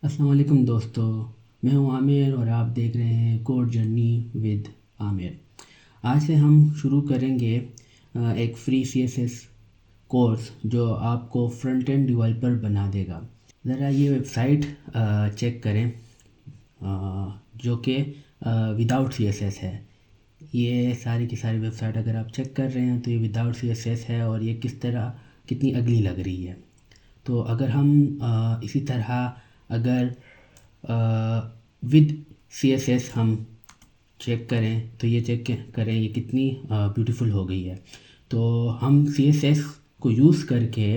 अस्सलाम वालेकुम दोस्तों। मैं हूं आमिर और आप देख रहे हैं कोड जर्नी विद आमिर। आज से हम शुरू करेंगे एक फ्री सीएसएस कोर्स जो आपको फ्रंट एंड डेवलपर बना देगा। ज़रा ये वेबसाइट चेक करें जो कि विदाउट सीएसएस है। ये सारी की सारी वेबसाइट अगर आप चेक कर रहे हैं तो ये विदाउट सीएसएस है और ये किस तरह कितनी अगली लग रही है। तो अगर हम इसी तरह अगर विद सीएसएस हम चेक करें तो ये चेक करें ये कितनी ब्यूटीफुल हो गई है। तो हम सीएसएस को यूज़ करके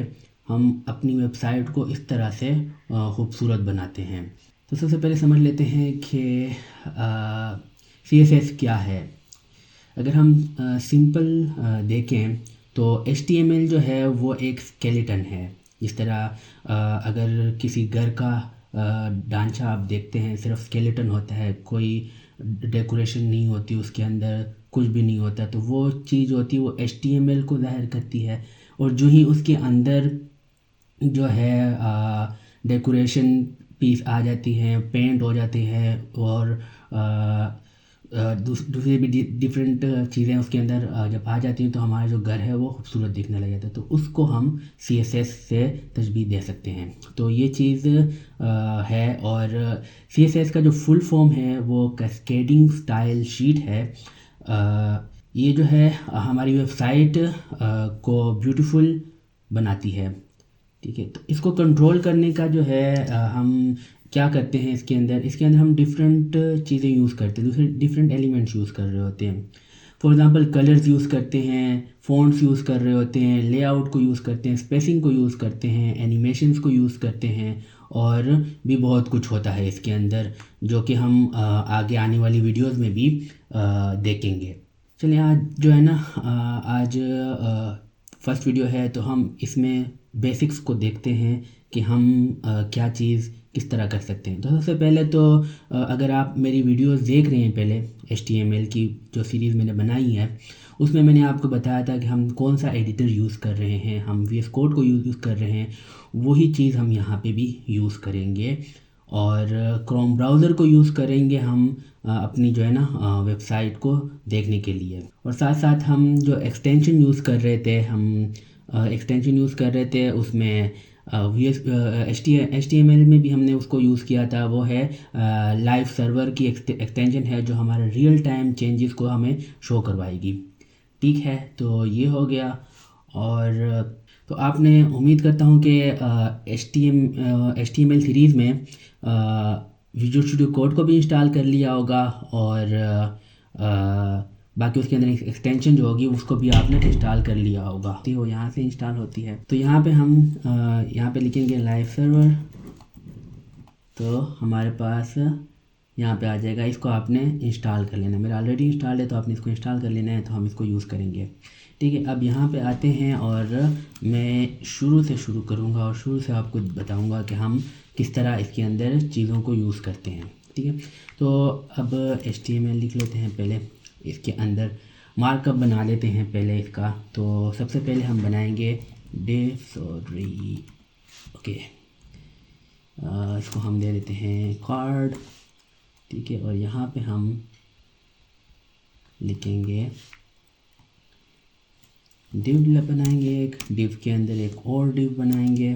हम अपनी वेबसाइट को इस तरह से खूबसूरत बनाते हैं। तो सबसे पहले समझ लेते हैं कि सीएसएस क्या है। अगर हम सिंपल देखें तो HTML जो है वो एक स्केलेटन है। जिस तरह अगर किसी घर का ढांचा आप देखते हैं सिर्फ स्केलेटन होता है, कोई डेकोरेशन नहीं होती, उसके अंदर कुछ भी नहीं होता, तो वो चीज़ होती है वो HTML को ज़ाहिर करती है। और जो ही उसके अंदर जो है डेकोरेशन पीस आ जाती हैं, पेंट हो जाती है और दूसरी भी डिफरेंट चीज़ें उसके अंदर जब आ जाती हैं तो हमारा जो घर है वो खूबसूरत दिखने लग जाता है। तो उसको हम CSS से तशबीह दे सकते हैं। तो ये चीज़ है। और CSS का जो फुल फॉर्म है वो कैस्केडिंग स्टाइल शीट है। ये जो है हमारी वेबसाइट को ब्यूटीफुल बनाती है। ठीक है, तो इसको कंट्रोल करने का जो है हम क्या करते हैं इसके अंदर हम डिफरेंट चीज़ें यूज़ करते हैं, दूसरे डिफरेंट एलिमेंट्स यूज़ कर रहे होते हैं। फॉर एग्जांपल कलर्स यूज़ करते हैं, फ़ॉन्ट्स यूज़ कर रहे होते हैं, लेआउट को यूज़ करते हैं, स्पेसिंग को यूज़ करते हैं, एनिमेशंस को यूज़ करते हैं और भी बहुत कुछ होता है इसके अंदर जो कि हम आगे आने वाली वीडियोज़ में भी देखेंगे। चलिए आज जो है ना आज फर्स्ट वीडियो है तो हम इसमें बेसिक्स को देखते हैं कि हम क्या चीज़ किस तरह कर सकते हैं। तो सबसे पहले तो अगर आप मेरी वीडियोस देख रहे हैं पहले HTML की जो सीरीज़ मैंने बनाई है उसमें मैंने आपको बताया था कि हम कौन सा एडिटर यूज़ कर रहे हैं, हम VS कोड को यूज़ कर रहे हैं। वही चीज़ हम यहाँ पे भी यूज़ करेंगे और क्रोम ब्राउज़र को यूज़ करेंगे हम अपनी जो है ना वेबसाइट को देखने के लिए। और साथ साथ हम जो एक्सटेंशन यूज़ कर रहे थे उसमें HTML में भी हमने उसको यूज़ किया था। वो है लाइव सर्वर की एक्सटेंशन है जो हमारे रियल टाइम चेंजेस को हमें शो करवाएगी। ठीक है, तो ये हो गया। और तो आपने उम्मीद करता हूँ कि HTML सीरीज़ में विजुअल स्टूडियो कोड को भी इंस्टॉल कर लिया होगा और बाकी उसके अंदर एक्सटेंशन जो होगी उसको भी आपने इंस्टॉल कर लिया होगा। तो वो यहाँ से इंस्टॉल होती है। तो यहाँ पे हम यहाँ पे लिखेंगे लाइव सर्वर, तो हमारे पास यहाँ पे आ जाएगा। इसको आपने इंस्टॉल कर लेना, मेरा ऑलरेडी इंस्टॉल है तो आपने इसको इंस्टॉल कर लेना है। तो हम इसको यूज़ करेंगे। ठीक है, अब यहाँ पे आते हैं और मैं शुरू से शुरू करूँगा और शुरू से आपको बताऊँगा कि हम किस तरह इसके अंदर चीज़ों को यूज़ करते हैं। ठीक है, तो अब HTML लिख लेते हैं पहले, इसके अंदर मार्कअप बना लेते हैं पहले इसका। तो सबसे पहले हम बनाएंगे ओके, इसको हम दे देते हैं कार्ड। ठीक है, और यहाँ पे हम लिखेंगे डिव बनाएंगे, एक डिव के अंदर एक और डिव बनाएंगे।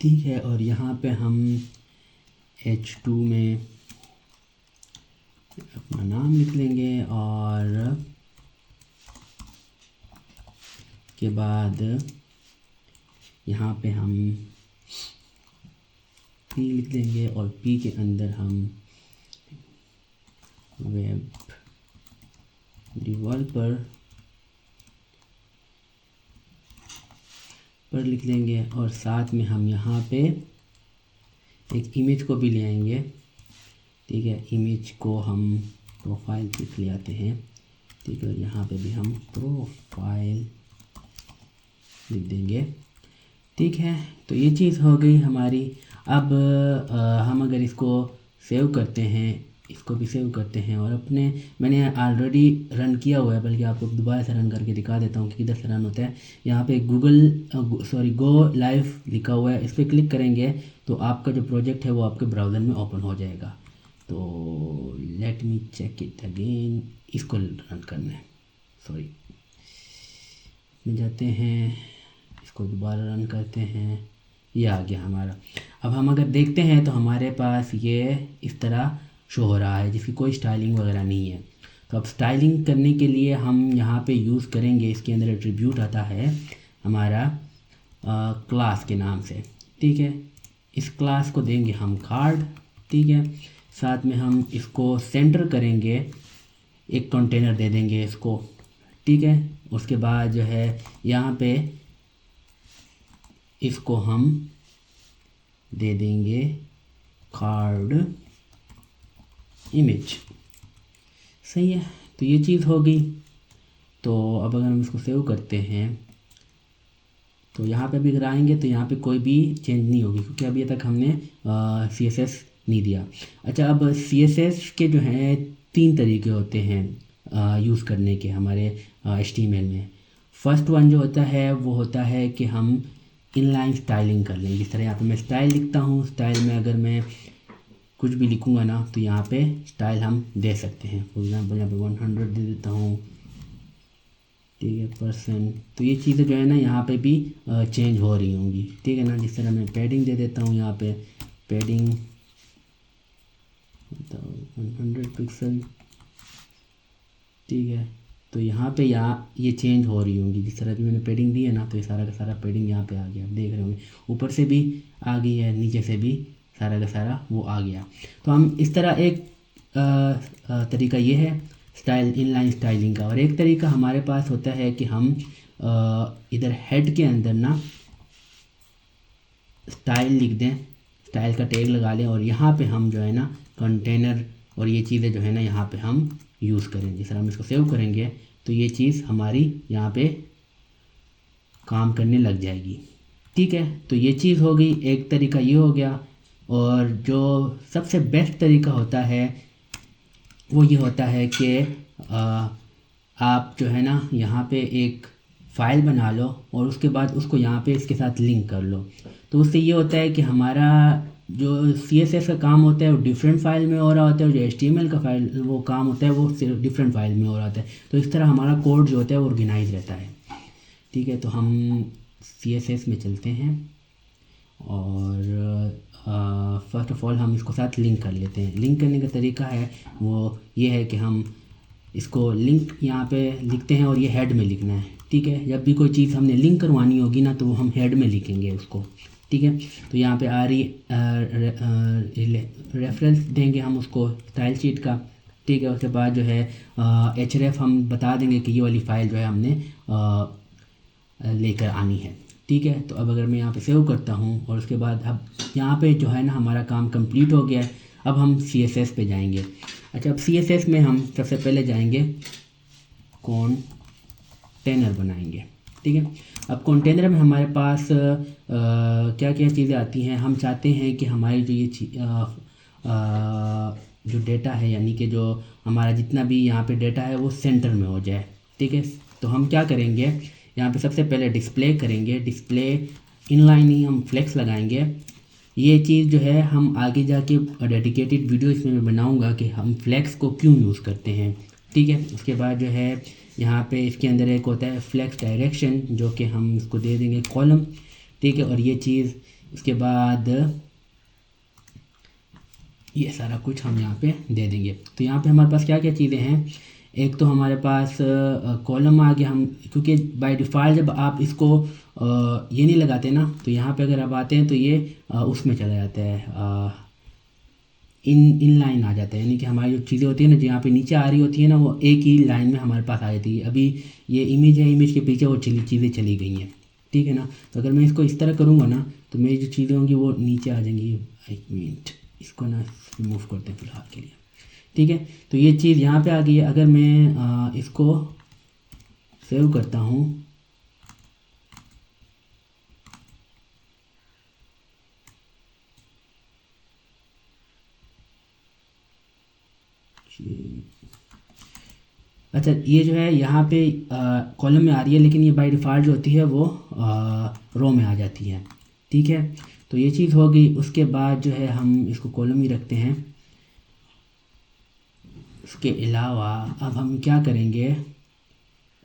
ठीक है, और यहाँ पे हम H2 में अपना नाम लिख लेंगे और के बाद यहाँ पे हम P लिख देंगे और P के अंदर हम वेब डेवलपर पर लिख लेंगे और साथ में हम यहाँ पे एक इमेज को भी ले आएंगे। ठीक है, इमेज को हम प्रोफाइल पे ले आते हैं। ठीक है, और यहाँ पे भी हम प्रोफाइल लिख देंगे। ठीक है, तो ये चीज़ हो गई हमारी। अब हम अगर इसको सेव करते हैं इसको भी सेव करते हैं और अपने मैंने ऑलरेडी रन किया हुआ है, बल्कि आपको दोबारा से रन करके दिखा देता हूँ कि किधर से रन होता है। यहाँ पे गो लाइव लिखा हुआ है, इस पर क्लिक करेंगे तो आपका जो प्रोजेक्ट है वो आपके ब्राउज़र में ओपन हो जाएगा। तो let me check it again, इसको रन करना है, सॉरी में जाते हैं, इसको दोबारा रन करते हैं, ये आ गया हमारा। अब हम अगर देखते हैं तो हमारे पास ये इस तरह शो हो रहा है, जिसकी कोई स्टाइलिंग वगैरह नहीं है। तो अब स्टाइलिंग करने के लिए हम यहाँ पे यूज़ करेंगे, इसके अंदर एट्रीब्यूट आता है हमारा क्लास के नाम से, ठीक है। इस क्लास को देंगे हम कार्ड, ठीक है। साथ में हम इसको सेंटर करेंगे, एक कंटेनर दे देंगे इसको, ठीक है। उसके बाद जो है यहाँ पे इसको हम दे देंगे कार्ड इमेज, सही है। तो ये चीज़ हो गई। तो अब अगर हम इसको सेव करते हैं तो यहाँ पे भी अगर आएंगे तो यहाँ पे कोई भी चेंज नहीं होगी, क्योंकि अभी तक हमने CSS नहीं दिया। अच्छा, अब CSS के जो हैं 3 तरीके होते हैं यूज़ करने के हमारे HTML में। फर्स्ट वन जो होता है वो होता है कि हम इनलाइन स्टाइलिंग कर लें। जिस तरह यहाँ पे मैं स्टाइल लिखता हूँ, स्टाइल में अगर मैं कुछ भी लिखूँगा ना तो यहाँ पे स्टाइल हम दे सकते हैं। फॉर एग्ज़ाम्पल यहाँ पे 100 दे देता हूँ, ठीक है, %। तो ये चीज़ें जो है ना यहाँ पे भी चेंज हो रही होंगी, ठीक है ना। जिस तरह मैं पैडिंग दे देता हूँ, यहाँ पे पैडिंग 100 पिक्सल, ठीक है। तो यहाँ पे ये चेंज हो रही होंगी। जिस तरह भी मैंने पैडिंग दी है ना, तो ये सारा का सारा पैडिंग यहाँ पे आ गया, आप देख रहे होंगे। ऊपर से भी आ गई है, नीचे से भी सारा का सारा वो आ गया। तो हम इस तरह एक तरीका ये है स्टाइल इनलाइन स्टाइलिंग का। और एक तरीका हमारे पास होता है कि हम इधर हेड के अंदर ना स्टाइल लिख दें, स्टाइल का टैग लगा लें, और यहाँ पे हम जो है ना कंटेनर और ये चीज़ें जो है ना यहाँ पे हम यूज़ करें। जिस तरह हम इसको सेव करेंगे तो ये चीज़ हमारी यहाँ पे काम करने लग जाएगी, ठीक है। तो ये चीज़ हो गई, एक तरीका ये हो गया। और जो सबसे बेस्ट तरीका होता है वो ये होता है कि आप जो है ना यहाँ पे एक फ़ाइल बना लो और उसके बाद उसको यहाँ पे इसके साथ लिंक कर लो। तो उससे ये होता है कि हमारा जो CSS का काम होता है वो डिफरेंट फाइल में हो रहा होता है, और जो HTML का फाइल वो काम होता है वो सिर्फ डिफरेंट फाइल में हो रहा होता है। तो इस तरह हमारा कोड जो होता है वो ऑर्गेनाइज रहता है, ठीक है। तो हम CSS में चलते हैं और फर्स्ट ऑफ ऑल हम इसको साथ लिंक कर लेते हैं। लिंक करने का तरीका है वो ये है कि हम इसको लिंक यहाँ पे लिखते हैं और ये हेड में लिखना है, ठीक है। जब भी कोई चीज़ हमने लिंक करवानी होगी ना तो वो हम हेड में लिखेंगे उसको, ठीक है। तो यहाँ पे रेफरेंस देंगे हम उसको स्टाइल शीट का, ठीक है। उसके बाद जो है href हम बता देंगे कि ये वाली फ़ाइल जो है हमने लेकर आनी है, ठीक है। तो अब अगर मैं यहाँ पे सेव करता हूँ और उसके बाद अब यहाँ पे जो है ना हमारा काम कंप्लीट हो गया है। अब हम CSS पे जाएंगे। अच्छा, अब CSS में हम सबसे पहले जाएंगे कंटेनर बनाएंगे, ठीक है। अब कंटेनर में हमारे पास क्या क्या चीज़ें आती हैं। हम चाहते हैं कि हमारी जो ये जो डेटा है, यानी कि जो हमारा जितना भी यहाँ पे डेटा है वो सेंटर में हो जाए, ठीक है। तो हम क्या करेंगे, यहाँ पे सबसे पहले डिस्प्ले करेंगे। डिस्प्ले इनलाइन ही हम फ्लेक्स लगाएंगे। ये चीज़ जो है हम आगे जाके डेडिकेटेड वीडियो इसमें मैं बनाऊंगा कि हम फ्लेक्स को क्यों यूज़ करते हैं, ठीक है। उसके बाद जो है यहाँ पे इसके अंदर एक होता है फ्लेक्स डायरेक्शन, जो कि हम इसको दे देंगे कॉलम, ठीक है। और ये चीज़ उसके बाद ये सारा कुछ हम यहाँ पे दे देंगे। तो यहाँ पे हमारे पास क्या क्या चीज़ें हैं। एक तो हमारे पास कॉलम आ गया। हम क्योंकि बाय डिफ़ॉल्ट जब आप इसको ये नहीं लगाते ना, तो यहाँ पे अगर आप आते हैं तो ये उसमें चला जाता है, इन लाइन आ जाता है। यानी कि हमारी जो चीज़ें होती है ना, जो यहाँ पे नीचे आ रही होती है ना, वो एक ही लाइन में हमारे पास आ जाती है। अभी ये इमेज है, इमेज के पीछे वो चीज़ें चली गई हैं, ठीक है ना। तो अगर मैं इसको इस तरह करूँगा ना तो मेरी जो चीज़ें होंगी वो नीचे आ जाएंगी। 1 मिनट, इसको ना रिमूव करते हैं फ़िलहाल के लिए, ठीक है। तो ये चीज़ यहाँ पे आ गई है। अगर मैं इसको सेव करता हूँ अच्छा, ये जो है यहाँ पे कॉलम में आ रही है, लेकिन ये बाय डिफ़ॉल्ट जो होती है वो रो में आ जाती है। ठीक है, तो ये चीज़ होगी। उसके बाद जो है हम इसको कॉलम ही रखते हैं। उसके अलावा अब हम क्या करेंगे,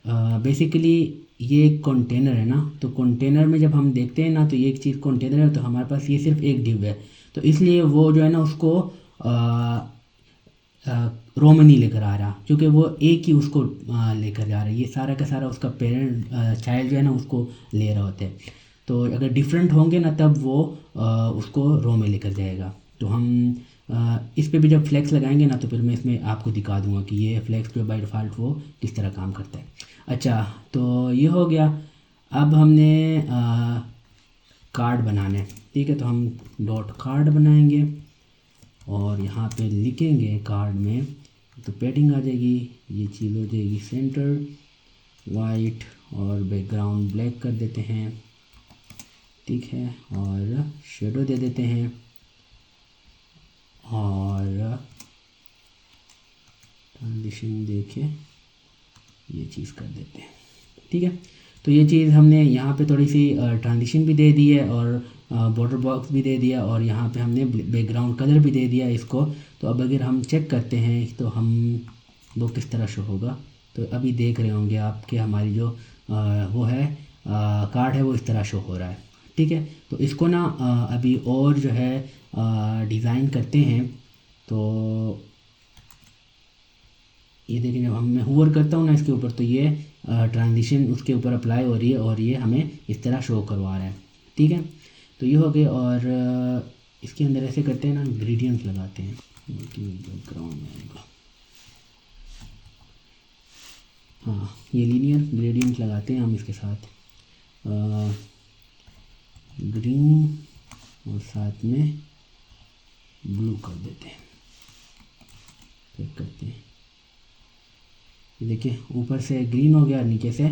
बेसिकली ये एक कंटेनर है ना, तो कंटेनर में जब हम देखते हैं ना, तो ये एक चीज़ कंटेनर है, तो हमारे पास ये सिर्फ एक डिव है, तो इसलिए वो जो है ना उसको रो में नहीं लेकर आ रहा, क्योंकि वो एक ही उसको लेकर जा रहा है। ये सारा का सारा उसका पेरेंट चाइल्ड जो है ना उसको ले रहा होता है। तो अगर डिफरेंट होंगे ना तब वो उसको रो में लेकर जाएगा। तो हम इस पे भी जब फ्लेक्स लगाएंगे ना, तो फिर मैं इसमें आपको दिखा दूंगा कि ये फ्लेक्स जो बाय डिफ़ॉल्ट वो किस तरह काम करता है। अच्छा, तो ये हो गया। अब हमने कार्ड बनाना है। ठीक है, तो हम डॉट कार्ड बनाएंगे और यहाँ पे लिखेंगे कार्ड में, तो पैडिंग आ जाएगी, ये चीज़ हो जाएगी सेंटर वाइट और बैकग्राउंड ब्लैक कर देते हैं। ठीक है, और शेडो दे देते हैं और ट्रांजिशन देके ये चीज़ कर देते हैं। ठीक है, तो ये चीज़ हमने यहाँ पे थोड़ी सी ट्रांजिशन भी दे दी है और बॉर्डर बॉक्स भी दे दिया और यहाँ पे हमने बैकग्राउंड कलर भी दे दिया इसको। तो अब अगर हम चेक करते हैं तो हम वो किस तरह शो होगा, तो अभी देख रहे होंगे आप कि हमारी जो वो है कार्ड है वो इस तरह शो हो रहा है। ठीक है, तो इसको ना अभी और जो है डिज़ाइन करते हैं। तो ये देखिए, जब मैं होवर करता हूँ ना इसके ऊपर, तो ये ट्रांजिशन उसके ऊपर अप्लाई हो रही है और ये हमें इस तरह शो करवा रहा है। ठीक है, तो ये हो गए। और इसके अंदर ऐसे करते हैं ना, ग्रेडियंट्स लगाते हैं, बैकग्राउंड में आएगा। हाँ, ये लीनियर ग्रेडियंट लगाते हैं हम इसके साथ, ग्रीन और साथ में ब्लू कर देते हैं। चेक करते हैं, ये देखिए ऊपर से ग्रीन हो गया, नीचे से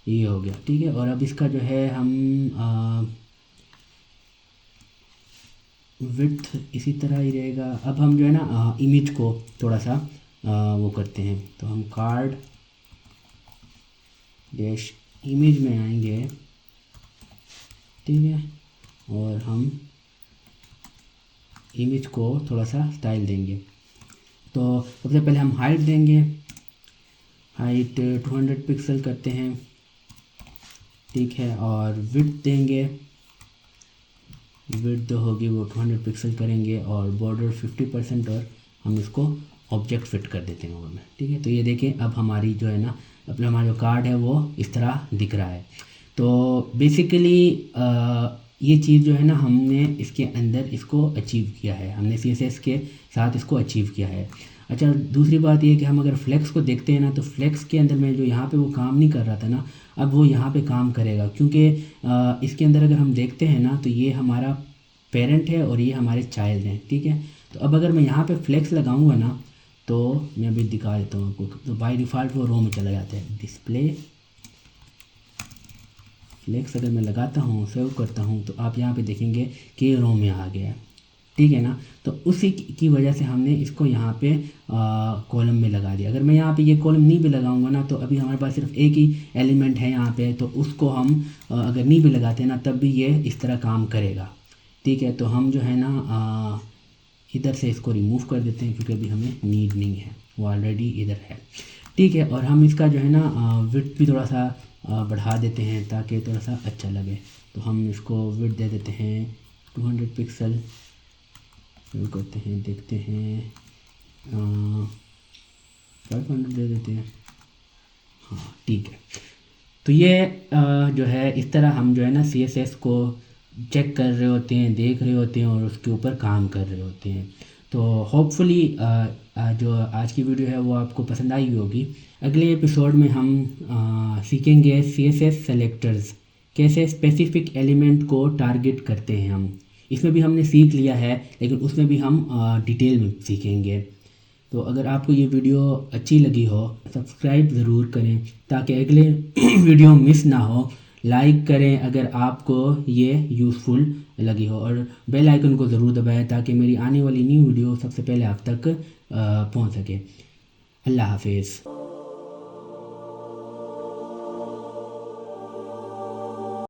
ये हो गया। ठीक है, और अब इसका जो है हम विड्थ इसी तरह ही रहेगा। अब हम जो है ना इमेज को थोड़ा सा वो करते हैं, तो हम कार्ड डैश इमेज में आएंगे। ठीक है, और हम इमेज को थोड़ा सा स्टाइल देंगे। तो सबसे पहले हम हाइट देंगे, हाइट 200 पिक्सल करते हैं। ठीक है, और विड्थ देंगे, विड्थ होगी वो 200 पिक्सल करेंगे और बॉर्डर 50% और हम इसको ऑब्जेक्ट फिट कर देते हैं ओवर में। ठीक है, तो ये देखें अब हमारी जो है ना अपना हमारा जो कार्ड है वो इस तरह दिख रहा है। तो बेसिकली ये चीज़ जो है ना हमने इसके अंदर इसको अचीव किया है, हमने CSS के साथ इसको अचीव किया है। अच्छा, दूसरी बात ये है कि हम अगर फ्लेक्स को देखते हैं ना, तो फ्लेक्स के अंदर में जो यहाँ पे वो काम नहीं कर रहा था ना, अब वो यहाँ पे काम करेगा, क्योंकि इसके अंदर अगर हम देखते हैं ना, तो ये हमारा पेरेंट है और ये हमारे चाइल्ड हैं। ठीक है, तो अब अगर मैं यहाँ पे फ्लेक्स लगाऊंगा ना, तो मैं अभी दिखा देता हूँ आपको, तो बाय डिफ़ॉल्ट वो रो में चला जाता है। डिस्प्ले फ्लेक्स अगर मैं लगाता हूँ, सेव करता हूँ, तो आप यहाँ पे देखेंगे कि रो में आ गया है। ठीक है ना, तो उसी की वजह से हमने इसको यहाँ पे कॉलम में लगा दिया। अगर मैं यहाँ पे ये कॉलम नहीं भी लगाऊंगा ना, तो अभी हमारे पास सिर्फ एक ही एलिमेंट है यहाँ पे, तो उसको हम अगर नहीं भी लगाते ना तब भी ये इस तरह काम करेगा। ठीक है, तो हम जो है ना इधर से इसको रिमूव कर देते हैं, क्योंकि अभी हमें नीड नहीं है, वो ऑलरेडी इधर है। ठीक है, और हम इसका जो है ना विड्थ भी थोड़ा सा बढ़ा देते हैं ताकि थोड़ा सा अच्छा लगे। तो हम इसको विड्थ दे देते हैं 200 पिक्सल, शुरू करते हैं, देखते हैं 500 दे देते हैं। हाँ, ठीक है, तो ये जो है इस तरह हम जो है ना CSS को चेक कर रहे होते हैं, देख रहे होते हैं और उसके ऊपर काम कर रहे होते हैं। तो होपफुली जो आज की वीडियो है वो आपको पसंद आई होगी। अगले एपिसोड में हम सीखेंगे CSS सेलेक्टर्स, कैसे स्पेसिफिक एलिमेंट को टारगेट करते हैं हम। इसमें भी हमने सीख लिया है, लेकिन उसमें भी हम डिटेल में सीखेंगे। तो अगर आपको ये वीडियो अच्छी लगी हो, सब्सक्राइब ज़रूर करें ताकि अगले वीडियो मिस ना हो। लाइक करें अगर आपको ये यूज़फुल लगी हो, और बेल आइकन को ज़रूर दबाएं ताकि मेरी आने वाली न्यू वीडियो सबसे पहले आप तक पहुंच सके। अल्लाह हाफिज़।